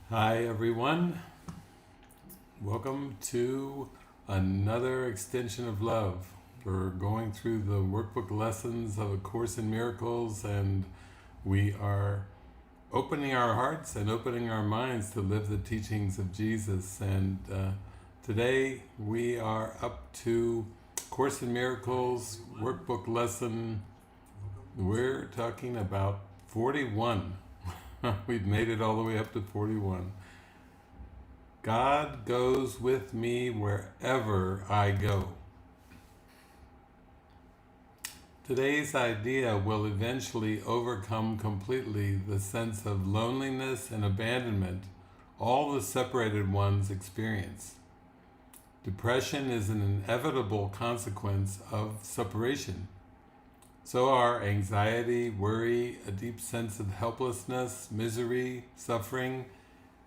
Hi everyone, welcome to another extension of love. We're going through the workbook lessons of A Course in Miracles, and we are opening our hearts and opening our minds to live the teachings of Jesus. And today we are up to Course in Miracles workbook lesson. We're talking about 41. We've made it all the way up to 41. God goes with me wherever I go. Today's idea will eventually overcome completely the sense of loneliness and abandonment all the separated ones experience. Depression is an inevitable consequence of separation. So are anxiety, worry, a deep sense of helplessness, misery, suffering,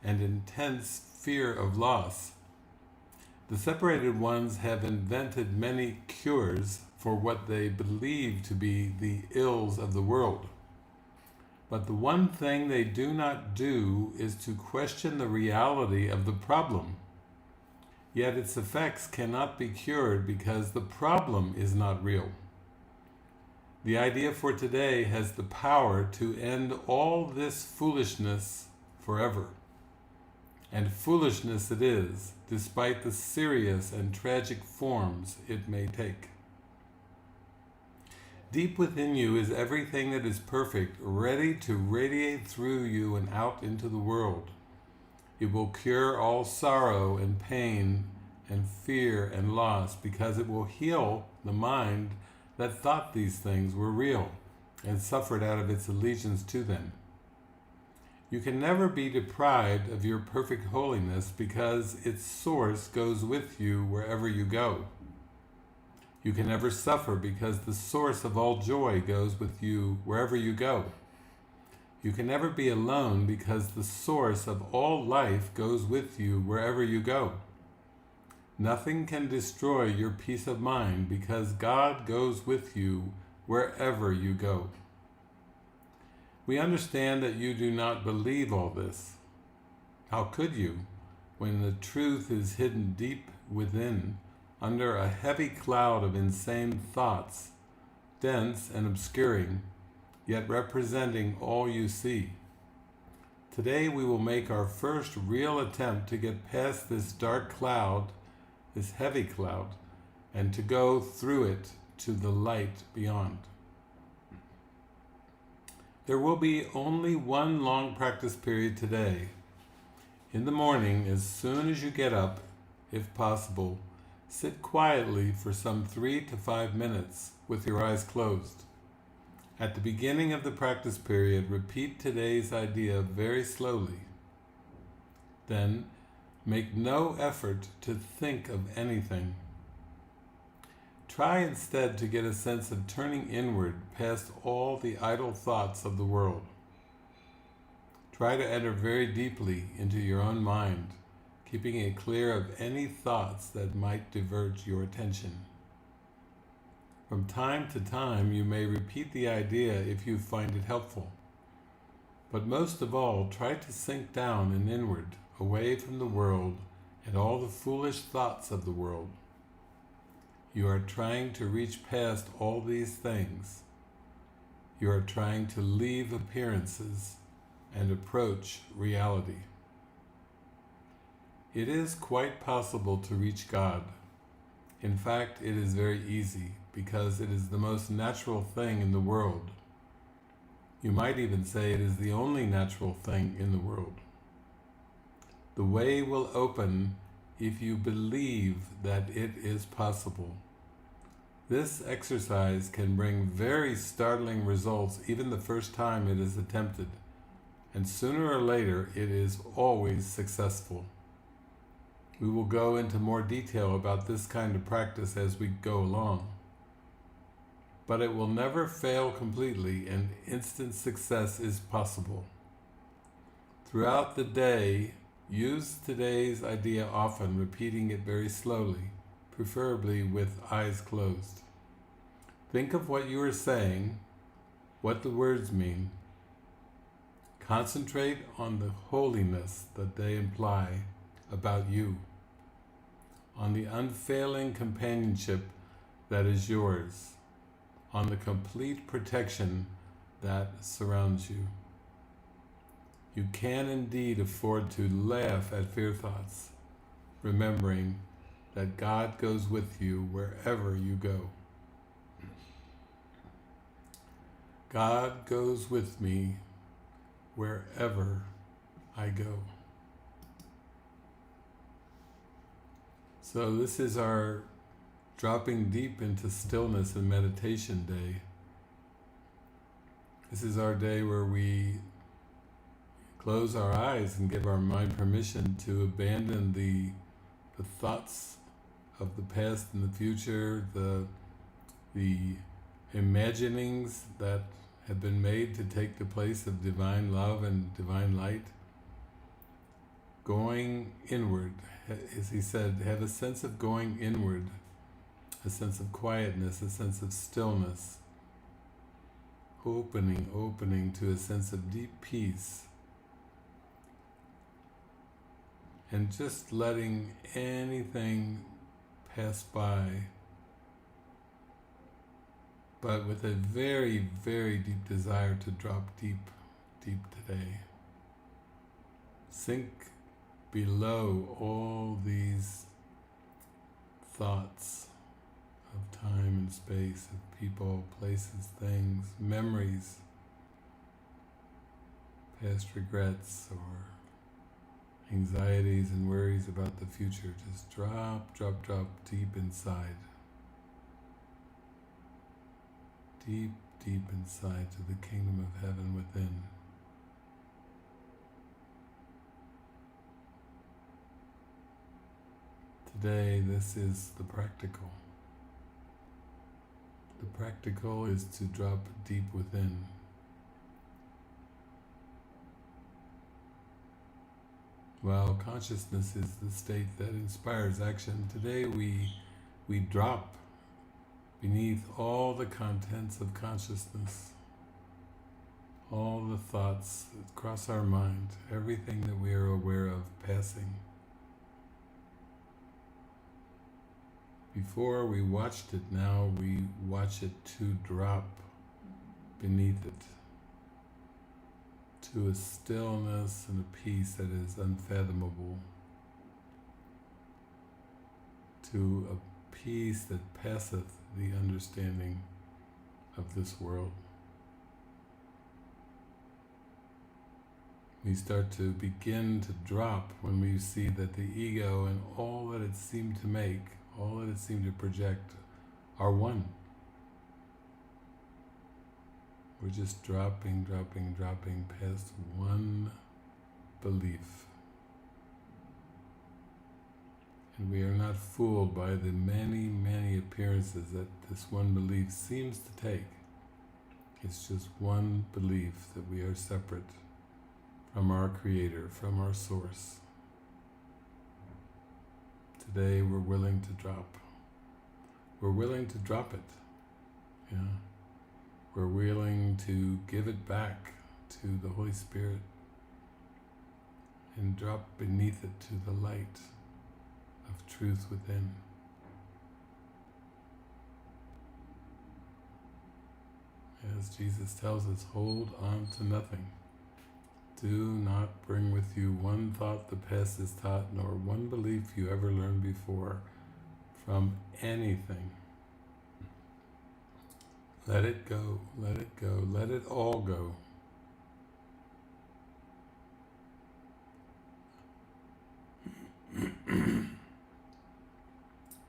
and intense fear of loss. The separated ones have invented many cures for what they believe to be the ills of the world. But the one thing they do not do is to question the reality of the problem. Yet its effects cannot be cured because the problem is not real. The idea for today has the power to end all this foolishness forever. And foolishness it is, despite the serious and tragic forms it may take. Deep within you is everything that is perfect, ready to radiate through you and out into the world. It will cure all sorrow and pain and fear and loss, because it will heal the mind that thought these things were real and suffered out of its allegiance to them. You can never be deprived of your perfect holiness, because its source goes with you wherever you go. You can never suffer, because the source of all joy goes with you wherever you go. You can never be alone, because the source of all life goes with you wherever you go. Nothing can destroy your peace of mind, because God goes with you wherever you go. We understand that you do not believe all this. How could you, when the truth is hidden deep within, under a heavy cloud of insane thoughts, dense and obscuring, yet representing all you see? Today we will make our first real attempt to get past this dark cloud, this heavy cloud, and to go through it to the light beyond. There will be only one long practice period today. In the morning, as soon as you get up, if possible, sit quietly for some 3 to 5 minutes with your eyes closed. At the beginning of the practice period, repeat today's idea very slowly. Then, make no effort to think of anything. Try instead to get a sense of turning inward past all the idle thoughts of the world. Try to enter very deeply into your own mind, keeping it clear of any thoughts that might divert your attention. From time to time, you may repeat the idea if you find it helpful. But most of all, try to sink down and inward, away from the world and all the foolish thoughts of the world. You are trying to reach past all these things. You are trying to leave appearances and approach reality. It is quite possible to reach God. In fact, it is very easy, because it is the most natural thing in the world. You might even say it is the only natural thing in the world. The way will open if you believe that it is possible. This exercise can bring very startling results even the first time it is attempted, and sooner or later it is always successful. We will go into more detail about this kind of practice as we go along. But it will never fail completely, and instant success is possible. Throughout the day, use today's idea often, repeating it very slowly, preferably with eyes closed. Think of what you are saying, what the words mean. Concentrate on the holiness that they imply about you, on the unfailing companionship that is yours, on the complete protection that surrounds you. You can indeed afford to laugh at fear thoughts, remembering that God goes with you wherever you go. God goes with me wherever I go. So this is our dropping deep into stillness and meditation day. This is our day where we close our eyes and give our mind permission to abandon the thoughts of the past and the future, the imaginings that have been made to take the place of divine love and divine light. Going inward, as he said, have a sense of going inward, a sense of quietness, a sense of stillness, opening to a sense of deep peace, and just letting anything pass by, but with a very, very deep desire to drop deep today. Sink below all these thoughts of time and space, of people, places, things, memories, past regrets, or anxieties and worries about the future. Just drop deep inside. Deep inside to the kingdom of heaven within. Today, this is the practical. The practical is to drop deep within. While consciousness is the state that inspires action, today we drop beneath all the contents of consciousness, all the thoughts that cross our mind, everything that we are aware of passing. Before we watched it, now we watch it to drop beneath it, to a stillness and a peace that is unfathomable, to a peace that passeth the understanding of this world. We start to begin to drop when we see that the ego and all that it seemed to make, all that it seemed to project, are one. We're just dropping past one belief. And we are not fooled by the many appearances that this one belief seems to take. It's just one belief that we are separate from our Creator, from our Source. Today we're willing to drop. We're willing to drop it. Yeah. We're willing to give it back to the Holy Spirit and drop beneath it to the light of truth within. As Jesus tells us, hold on to nothing. Do not bring with you one thought the past is taught, nor one belief you ever learned before from anything. Let it go, let it go, let it all go.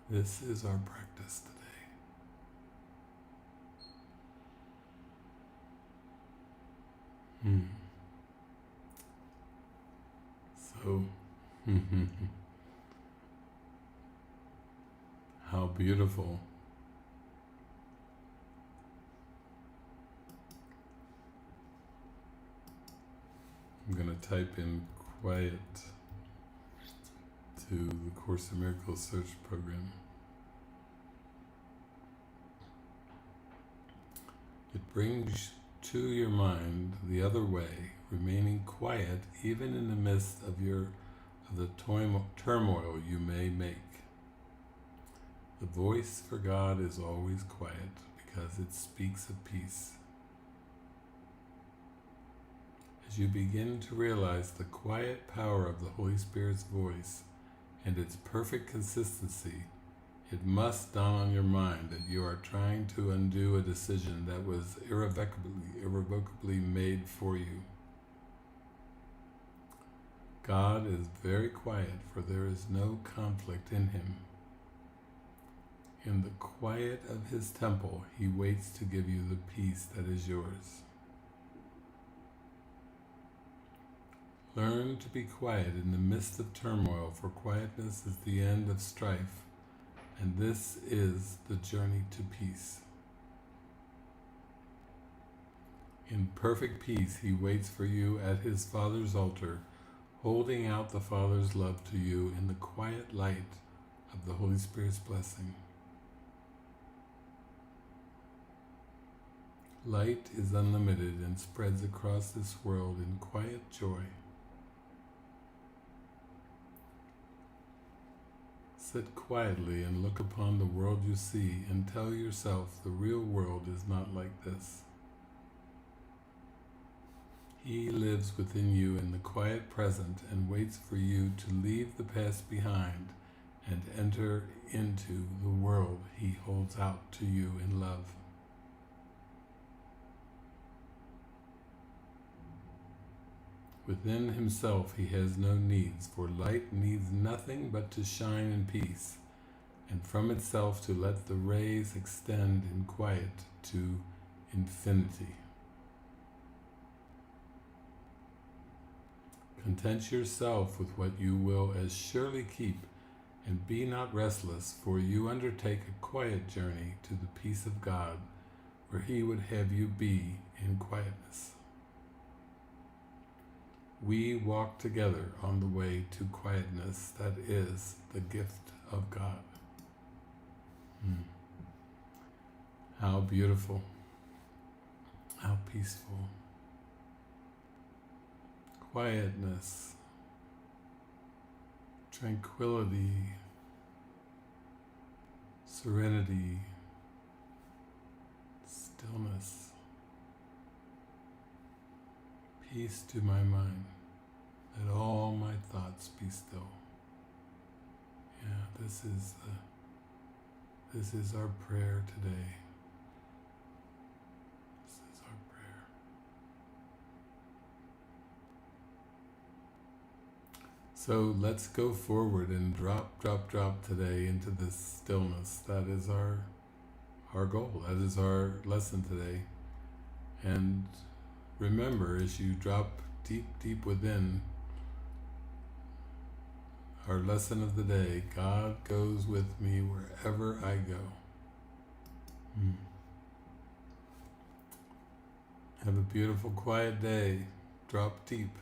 This is our practice today. So, how beautiful. I'm going to type in quiet to the Course in Miracles search program. It brings to your mind the other way, remaining quiet even in the midst of the turmoil you may make. The voice for God is always quiet because it speaks of peace. As you begin to realize the quiet power of the Holy Spirit's voice and its perfect consistency, it must dawn on your mind that you are trying to undo a decision that was irrevocably made for you. God is very quiet, for there is no conflict in him. In the quiet of his temple, he waits to give you the peace that is yours. Learn to be quiet in the midst of turmoil, for quietness is the end of strife, and this is the journey to peace. In perfect peace, he waits for you at his Father's altar, holding out the Father's love to you in the quiet light of the Holy Spirit's blessing. Light is unlimited and spreads across this world in quiet joy. Sit quietly and look upon the world you see and tell yourself the real world is not like this. He lives within you in the quiet present and waits for you to leave the past behind and enter into the world he holds out to you in love. Within himself he has no needs, for light needs nothing but to shine in peace, and from itself to let the rays extend in quiet to infinity. Content yourself with what you will as surely keep, and be not restless, for you undertake a quiet journey to the peace of God, where he would have you be in quietness. We walk together on the way to quietness that is the gift of God. How beautiful, how peaceful. Quietness, tranquility, serenity, stillness. Peace to my mind. Let all my thoughts be still. Yeah, this is our prayer today. This is our prayer. So let's go forward and drop today into this stillness. That is our goal. That is our lesson today. And remember, as you drop deep within, our lesson of the day, God goes with me wherever I go. Have a beautiful, quiet day. Drop deep.